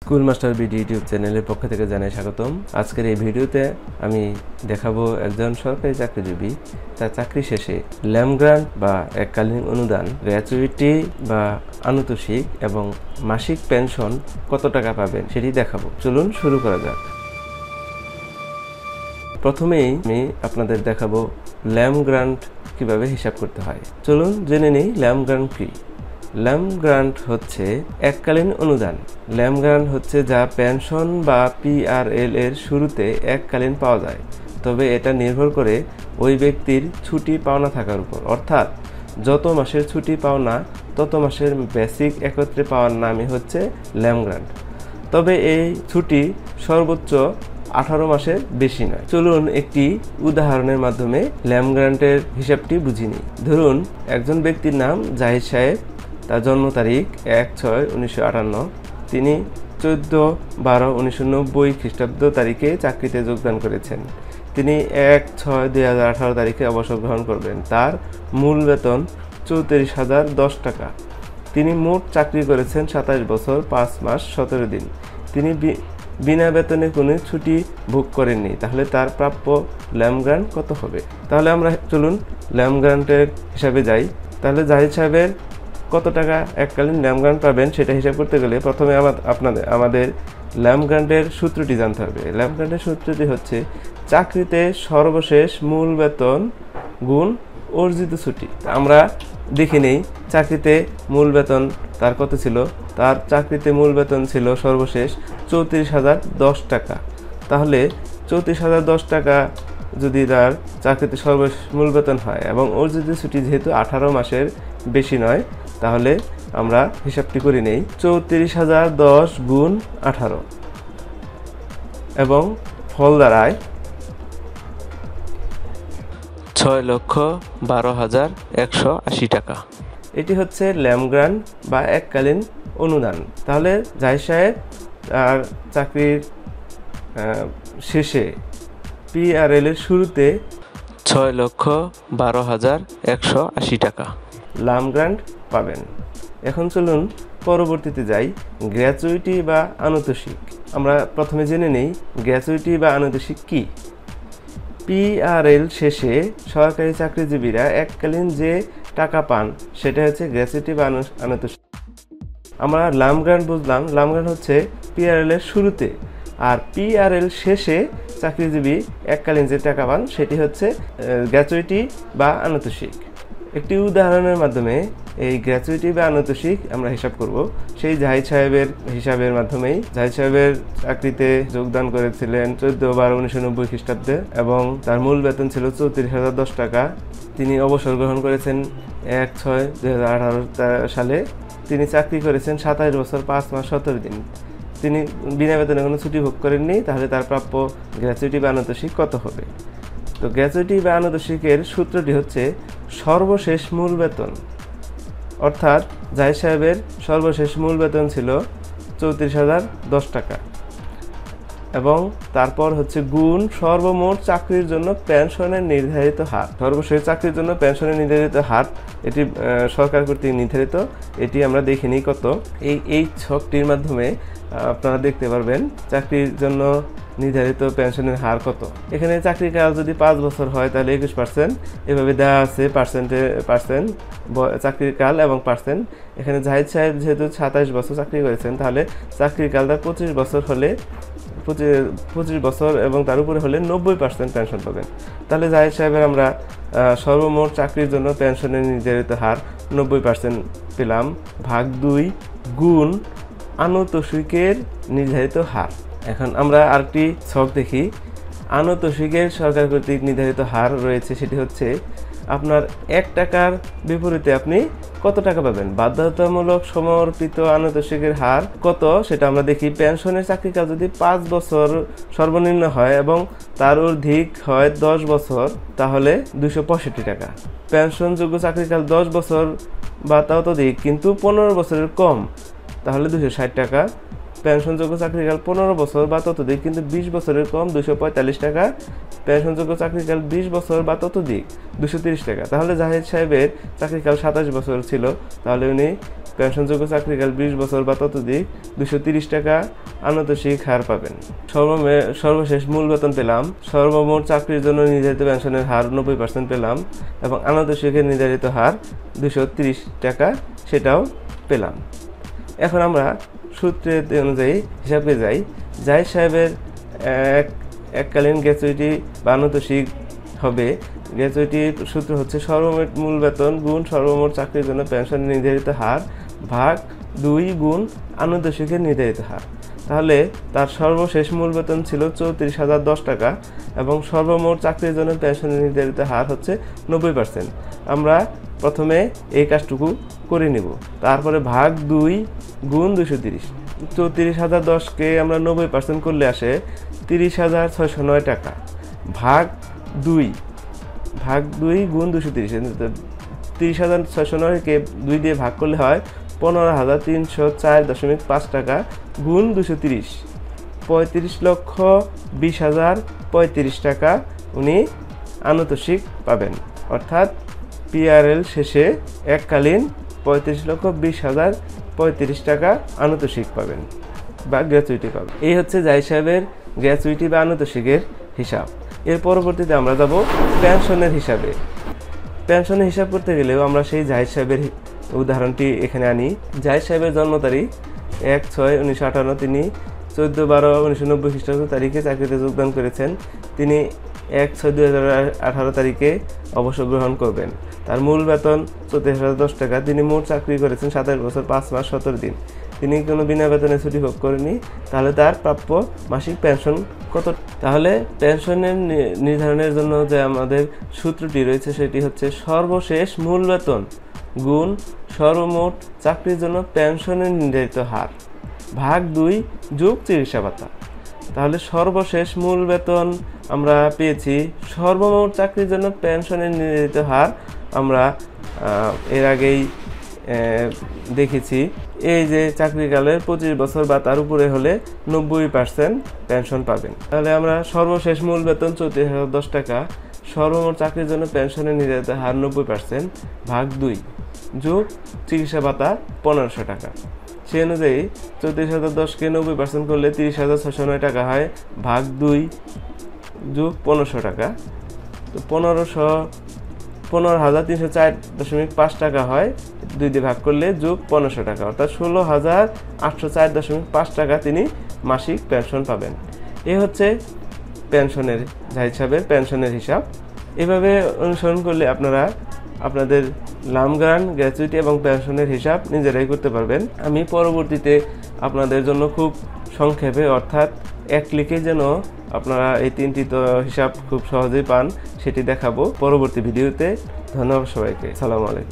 School master BD YouTube চ্যানেলের পক্ষ থেকে জানাই স্বাগতম। আজকের এই ভিডিওতে আমি দেখাবো একজন সরকারি চাকরিজীবী তার চাকরি শেষে ল্যাম গ্রান্ট বা এককালীন অনুদান, গ্র্যাচুইটি বা আনুতোষিক এবং মাসিক পেনশন কত টাকা পাবেন সেটি দেখাবো। চলুন শুরু করা যাক। প্রথমেই আমি আপনাদের দেখাবো ল্যাম গ্রান্ট কিভাবে হিসাব করতে হয়। চলুন জেনে নিই ল্যাম গ্রান্ট কি। ল্যাম গ্রান্ট হচ্ছে এককালীন অনুদান। ল্যাম গ্রান্ট হচ্ছে যা পেনশন বা পিআরএল এর শুরুতে এককালীন পাওয়া যায়, তবে এটা নির্ভর করে ওই ব্যক্তির ছুটি পাওনা থাকার উপর। অর্থাৎ যত মাসের ছুটি পাওনা তত মাসের বেসিক একত্রে পাওয়ার নামই হচ্ছে ল্যাম গ্রান্ট। তবে এই ছুটি সর্বোচ্চ 18 মাসের বেশি নয়। চলুন একটি উদাহরণের মাধ্যমে ল্যাম গ্রান্টের হিসাবটি বুঝে নিই। ধরুন একজন ব্যক্তির নাম জাহিদ সাহেব, তার জন্ম তারিখ 1/6/1958। তিনি 14/12/1990 খ্রিস্টাব্দ তারিখে চাকরিতে যোগদান করেছেন। তিনি 1/6/2018 তারিখে অবসর গ্রহণ করবেন। তার মূল বেতন 34,010 টাকা। তিনি মোট চাকরি করেছেন 27 বছর 5 মাস 17 দিন। তিনি বিনা বেতনে কোনো ছুটি ভোগ করেননি। তাহলে তার প্রাপ্য ল্যাম গ্রান্ট কত হবে? তাহলে আমরা চলুন ল্যাম গ্রান্টের হিসাবে যাই। তাহলে জাহিদ সাহেবের কত টাকা এককালীন ল্যাম গ্রান্ট পাবেন সেটা হিসাব করতে গেলে প্রথমে আমাদের ল্যাম গ্রান্টের সূত্রটি জানতে হবে। ল্যাম গ্রান্টের সূত্রটি হচ্ছে চাকরিতে সর্বশেষ মূল বেতন গুণ অর্জিত ছুটি। আমরা দেখে নেই চাকরিতে মূল বেতন তার কত ছিল। তার চাকরিতে মূল বেতন ছিল সর্বশেষ 34,010 টাকা। তাহলে 34,010 টাকা যদি তার চাকরিতে সর্বশেষ মূল বেতন হয় এবং অর্জিত ছুটি যেহেতু 18 মাসের বেশি নয়, তাহলে আমরা হিসাবটি করে নেই। 34,010 গুণ 18 এবং ফল দাঁড়ায় 6,12,180 টাকা। এটি হচ্ছে ল্যাম গ্রান্ট বা এককালীন অনুদান। তাহলে জাহিদ সাহেব তার চাকরির শেষে পিআরএল এর শুরুতে 6,12,180 টাকা ল্যাম গ্রান্ট পাবেন। এখন চলুন পরবর্তীতে যাই গ্র্যাচুইটি বা আনুতোষিক। আমরা প্রথমে জেনে নেই গ্র্যাচুইটি বা আনুতোষিক কি। পিআরএল শেষে সরকারি চাকরিজীবীরা এককালীন যে টাকা পান সেটা হচ্ছে গ্র্যাচুইটি বা আনুতোষিক। আমরা ল্যাম গ্রান্ট বুঝলাম। ল্যাম গ্রান্ট হচ্ছে পিআরএল এর শুরুতে, আর পিআরএল শেষে চাকরিজীবী এককালীন যে টাকা পান সেটি হচ্ছে গ্র্যাচুইটি বা আনুতোষিক। একটি উদাহরণের মাধ্যমে এই গ্র্যাচুইটি বা আনুতোষিক আমরা হিসাব করব। সেই জাহিদ সাহেবের হিসাবের মাধ্যমেই। জাহিদ সাহেবের চাকরিতে যোগদান করেছিলেন 14/12/1990 খ্রিস্টাব্দে এবং তার মূল বেতন ছিল 34,010 টাকা। তিনি অবসর গ্রহণ করেছেন 1/6/2018 সালে। তিনি চাকরি করেছেন 27 বছর 5 মাস 17 দিন। তিনি বিনা বেতনে কোনো ছুটি ভোগ করেননি। তাহলে তার প্রাপ্য গ্র্যাচুইটি বা আনুতোষিক কত হবে? তো গ্র্যাচুইটি বা আনুতোষিকের সূত্রটি হচ্ছে সর্বশেষ মূল বেতন। অর্থাৎ জাহিদ সাহেবের সর্বশেষ মূল বেতন ছিল 34,010 টাকা এবং তারপর হচ্ছে গুণ সর্বমোট চাকরির জন্য পেনশনের নির্ধারিত হার। সর্বশেষ চাকরির জন্য পেনশনের নির্ধারিত হার এটি সরকার কর্তৃক নির্ধারিত। এটি আমরা দেখে নিই কত। এই ছকটির মাধ্যমে আপনারা দেখতে পারবেন চাকরির জন্য নির্ধারিত পেনশনের হার কত। এখানে চাকরির কাল যদি 5 বছর হয় তাহলে 21%। এভাবে দেওয়া আছে পার্সেন্ট চাকরির কাল এবং পার্সেন্ট। এখানে জাহিদ সাহেব যেহেতু 27 বছর চাকরি করেছেন, তাহলে চাকরির কাল তার 25 বছর হলে 25 বছর এবং তার উপরে হলে 90% পেনশন পাবেন। তাহলে জাহিদ সাহেবের আমরা সর্বমোট চাকরির জন্য পেনশনের নির্ধারিত হার 90% পেলাম, ভাগ 2 গুণ আনুতোষিকের নির্ধারিত হার। এখন আমরা আরেকটি ছক দেখি। আনুতোষিকের সরকার কর্তৃক নির্ধারিত হার রয়েছে, সেটি হচ্ছে আপনার 1 টাকার বিপরীতে আপনি কত টাকা পাবেন। বাধ্যতামূলক সমর্পিত আনুতোষিকের হার কত সেটা আমরা দেখি। পেনশনের চাকরিকাল যদি 5 বছর সর্বনিম্ন হয় এবং তার অধিক হয় 10 বছর, তাহলে 265 টাকা। পেনশনযোগ্য চাকরিকাল 10 বছর বা ততোধিক কিন্তু 15 বছরের কম, তাহলে 260 টাকা। পেনশনযোগ্য চাকরিকাল 15 বছর বা ততোধিক কিন্তু 20 বছরের কম, 245 টাকা। পেনশনযোগ্য চাকরিকাল 20 বছর বা ততোধিক 230 টাকা। তাহলে জাহিদ সাহেবের চাকরিকাল 27 বছর ছিল, তাহলে উনি পেনশনযোগ্য চাকরিকাল 20 বছর বা ততোধিক 230 টাকা আনুতোষিক হার পাবেন। সর্বশেষ মূল বেতন পেলাম, সর্বমোট চাকরির জন্য নির্ধারিত পেনশনের হার 90% পেলাম এবং আনুতোষিকের নির্ধারিত হার 230 টাকা সেটাও পেলাম। এখন আমরা সূত্রের অনুযায়ী হিসাবে যাই। জাহিদ সাহেবের এককালীন গ্র্যাচুইটি বা আনুতোষিক হবে, গ্র্যাচুইটির সূত্র হচ্ছে সর্বমোট মূল বেতন গুণ সর্বমোট চাকরির জন্য পেনশনের নির্ধারিত হার ভাগ 2 গুণ আনুতোষিকের নির্ধারিত হার। তাহলে তার সর্বশেষ মূল বেতন ছিল 34,010 টাকা এবং সর্বমোট চাকরির জন্য পেনশনের নির্ধারিত হার হচ্ছে 90%। আমরা প্রথমে এই কাজটুকু করে নিব, তারপরে ভাগ 2 গুণ 230। 34,010কে আমরা 90% করলে আসে 30,609 টাকা ভাগ 2 গুণ 230। 30,609কে 2 দিয়ে ভাগ করলে হয় 15,304.5 টাকা গুণ 230, 35,20,035 টাকা উনি আনুতোষিক পাবেন। অর্থাৎ পিআরএল শেষে এককালীন 35,20,035 টাকা আনুতোষিক পাবেন বা গ্র্যাচুইটি পাবেন। এই হচ্ছে জাহিদ সাহেবের গ্র্যাচুইটি বা আনুতোষিকের হিসাব। এর পরবর্তীতে আমরা যাব পেনশনের হিসাবে। পেনশনের হিসাব করতে গেলেও আমরা সেই জাহিদ সাহেবের উদাহরণটি এখানে আনি। জাহিদ সাহেবের জন্ম তারিখ 1/6/1958, তিনি 14/12/1990 খ্রিস্টাব্দ তারিখে চাকরিতে যোগদান করেছেন। তিনি 1/6/2018 তারিখে অবসর গ্রহণ করবেন। তার মূল বেতন 34,010 টাকা। তিনি মোট চাকরি করেছেন 27 বছর 5 মাস 17 দিন। তিনি কোনো বিনা বেতনে ছুটি ভোগ করেনি। তাহলে তার প্রাপ্য মাসিক পেনশন কত? তাহলে পেনশনের নির্ধারণের জন্য যে আমাদের সূত্রটি রয়েছে সেটি হচ্ছে সর্বশেষ মূল বেতন গুণ সর্বমোট চাকরির জন্য পেনশনের নির্ধারিত হার ভাগ 2 যোগ চিকিৎসা ভাতা। তাহলে সর্বশেষ মূল বেতন আমরা পেয়েছি, সর্বমোট চাকরির জন্য পেনশনের নির্ধারিত হার আমরা এর আগেই দেখেছি। এই যে চাকরিকালের 25 বছর বা তার উপরে হলে 90% পেনশন পাবেন। তাহলে আমরা সর্বশেষ মূল বেতন 34,010 টাকা, সর্বমোট চাকরির জন্য পেনশনের নির্ধারিত হার 90% ভাগ 2 যোগ চিকিৎসা ভাতা 1,500 টাকা। সেই অনুযায়ী 34,010কে 90% করলে 30,609 টাকা হয় ভাগ 2 যোগ 1,500 টাকা। তো 15,304.5 টাকা হয় 2 দিয়ে ভাগ করলে যোগ 1,500 টাকা, অর্থাৎ 16,804.5 টাকা তিনি মাসিক পেনশন পাবেন। এই হচ্ছে পেনশনের জাহিদ সাহেবের পেনশনের হিসাব। এভাবে অনুসরণ করলে আপনারা আপনাদের লামগ্রান, গ্র্যাচুইটি এবং পেনশনের হিসাব নিজেরাই করতে পারবেন। আমি পরবর্তীতে আপনাদের জন্য খুব সংক্ষেপে অর্থাৎ এক ক্লিকে যেন আপনারা এই 3টি হিসাব খুব সহজেই পান সেটি দেখাবো পরবর্তী ভিডিওতে। ধন্যবাদ সবাইকে। আসসালামু আলাইকুম।